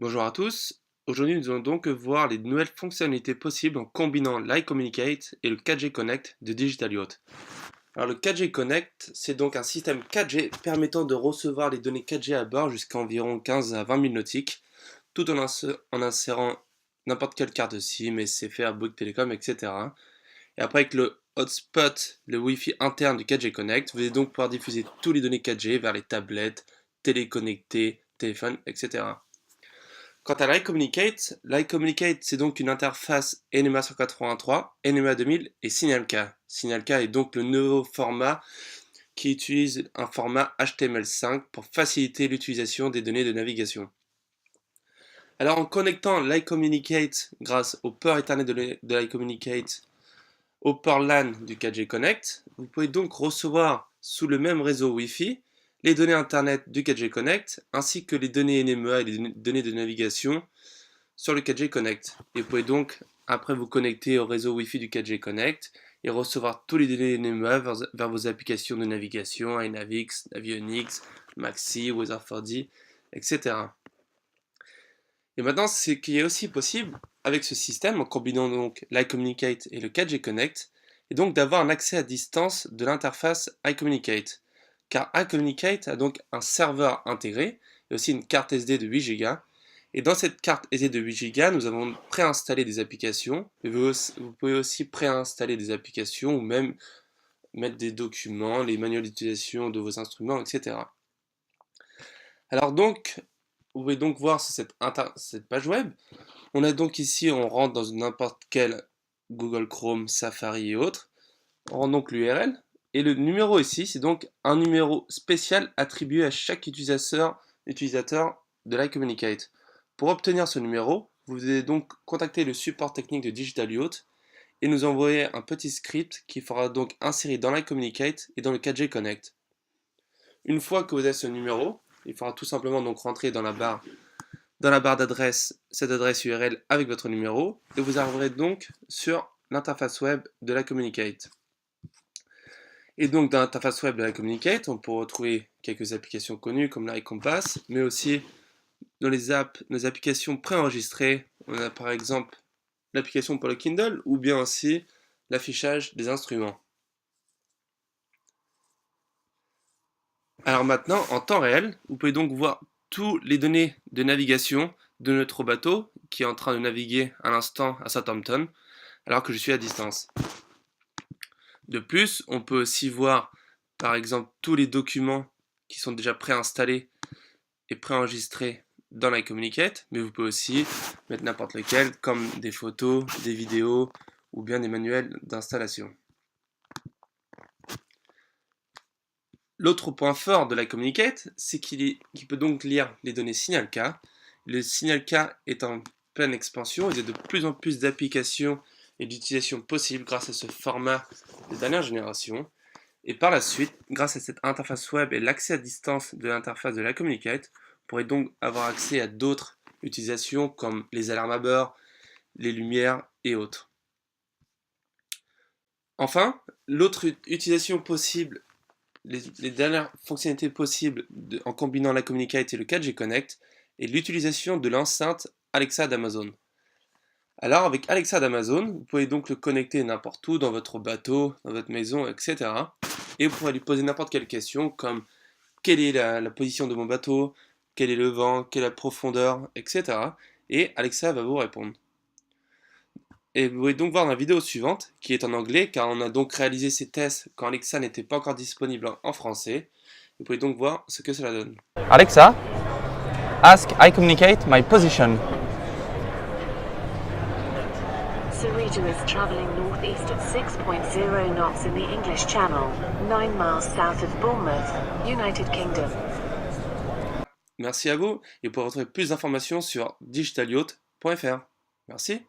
Bonjour à tous, aujourd'hui nous allons donc voir les nouvelles fonctionnalités possibles en combinant l'iCommunicate et le 4G Connect de Digital Yacht. Alors le 4G Connect, c'est donc un système 4G permettant de recevoir les données 4G à bord jusqu'à environ 15 à 20 000 nautiques, tout en insérant n'importe quelle carte SIM, SFR, Bouygues Telecom, etc. Et après avec le hotspot, le Wi-Fi interne du 4G Connect, vous allez donc pouvoir diffuser toutes les données 4G vers les tablettes, téléconnectés, téléphones, etc. Quant à l'iCommunicate c'est donc une interface NMA 183, NMA 2000 et Signal-K. Signal-K est donc le nouveau format qui utilise un format HTML5 pour faciliter l'utilisation des données de navigation. Alors en connectant l'iCommunicate grâce au port Ethernet de l'iCommunicate au port LAN du 4G Connect, vous pouvez donc recevoir sous le même réseau Wi-Fi les données Internet du 4G Connect ainsi que les données NMEA et les données de navigation sur le 4G Connect. Et vous pouvez donc après vous connecter au réseau Wi-Fi du 4G Connect et recevoir tous les données NMEA vers vos applications de navigation, iNavix, Navionics, Maxi, Weather4D, etc. Et maintenant, ce qui est aussi possible avec ce système, en combinant donc l'iCommunicate et le 4G Connect, est donc d'avoir un accès à distance de l'interface iCommunicate. Car iCommunicate a donc un serveur intégré et aussi une carte SD de 8 Go. Et dans cette carte SD de 8 Go, nous avons préinstallé des applications. Mais vous pouvez aussi préinstaller des applications ou même mettre des documents, les manuels d'utilisation de vos instruments, etc. Alors donc, vous pouvez donc voir sur cette page web. On a donc ici, on rentre dans n'importe quel Google Chrome, Safari et autres. On rentre donc l'URL. Et le numéro ici, c'est donc un numéro spécial attribué à chaque utilisateur de l'iCommunicate. Pour obtenir ce numéro, vous allez donc contacter le support technique de Digital Yacht et nous envoyer un petit script qui fera donc insérer dans l'iCommunicate et dans le 4G Connect. Une fois que vous avez ce numéro, il faudra tout simplement donc rentrer dans la barre d'adresse, cette adresse URL avec votre numéro, et vous arriverez donc sur l'interface web de l'iCommunicate. Et donc dans l'interface web de l'iCommunicate, on peut retrouver quelques applications connues comme l'iCompass, mais aussi dans nos applications préenregistrées. On a par exemple l'application pour le Kindle, ou bien aussi l'affichage des instruments. Alors maintenant, en temps réel, vous pouvez donc voir toutes les données de navigation de notre bateau qui est en train de naviguer à l'instant à Southampton alors que je suis à distance. De plus, on peut aussi voir par exemple tous les documents qui sont déjà préinstallés et préenregistrés dans l'iCommunicate, mais vous pouvez aussi mettre n'importe lequel comme des photos, des vidéos ou bien des manuels d'installation. L'autre point fort de l'iCommunicate, c'est qu'il peut donc lire les données Signal-K. Le Signal-K est en pleine expansion, il y a de plus en plus d'applications et d'utilisations possibles grâce à ce format de dernière génération. Et par la suite, grâce à cette interface web et l'accès à distance de l'interface de l'iCommunicate, vous pourrez donc avoir accès à d'autres utilisations comme les alarmes à bord, les lumières et autres. Enfin, l'autre utilisation possible, les dernières fonctionnalités possibles en combinant l'iCommunicate et le 4G Connect est l'utilisation de l'enceinte Alexa d'Amazon. Alors avec Alexa d'Amazon, vous pouvez donc le connecter n'importe où, dans votre bateau, dans votre maison, etc. Et vous pourrez lui poser n'importe quelle question comme quelle est la position de mon bateau, quel est le vent, quelle est la profondeur, etc. Et Alexa va vous répondre. Et vous pouvez donc voir dans la vidéo suivante, qui est en anglais, car on a donc réalisé ces tests quand Alexa n'était pas encore disponible en français. Vous pouvez donc voir ce que cela donne. Alexa, ask iCommunicate my position. Cerrito is traveling northeast at 6.0 knots in the English Channel, 9 miles south of Bournemouth, United Kingdom. Merci à vous, et pour retrouver plus d'informations sur digitalyacht.fr. Merci.